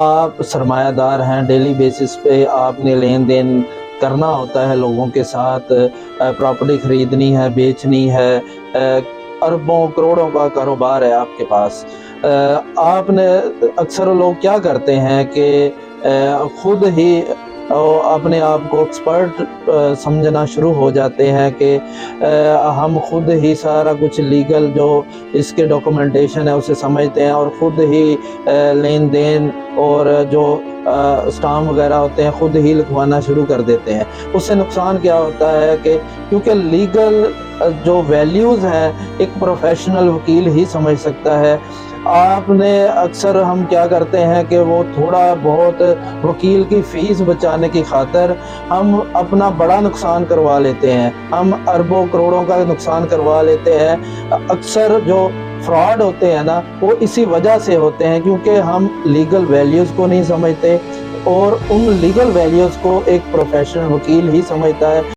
آپ سرمایہ دار ہیں، ڈیلی بیسس پہ آپ نے لین دین کرنا ہوتا ہے لوگوں کے ساتھ، پراپرٹی خریدنی ہے، بیچنی ہے، اربوں کروڑوں کا کاروبار ہے آپ کے پاس۔ آپ نے اکثر لوگ کیا کرتے ہیں کہ خود ہی اپنے آپ کو ایکسپرٹ سمجھنا شروع ہو جاتے ہیں کہ ہم خود ہی سارا کچھ لیگل جو اس کے ڈاکومنٹیشن ہے اسے سمجھتے ہیں، اور خود ہی لین دین اور جو اسٹام وغیرہ ہوتے ہیں خود ہی لکھوانا شروع کر دیتے ہیں۔ اس سے نقصان کیا ہوتا ہے کہ کیونکہ لیگل جو ویلیوز ہیں ایک پروفیشنل وکیل ہی سمجھ سکتا ہے۔ آپ نے اکثر ہم کیا کرتے ہیں کہ وہ تھوڑا بہت وکیل کی فیس بچانے کی خاطر ہم اپنا بڑا نقصان کروا لیتے ہیں، ہم اربوں کروڑوں کا نقصان کروا لیتے ہیں۔ اکثر جو فراڈ ہوتے ہیں نا وہ اسی وجہ سے ہوتے ہیں کیونکہ ہم لیگل ویلیوز کو نہیں سمجھتے، اور ان لیگل ویلیوز کو ایک پروفیشنل وکیل ہی سمجھتا ہے۔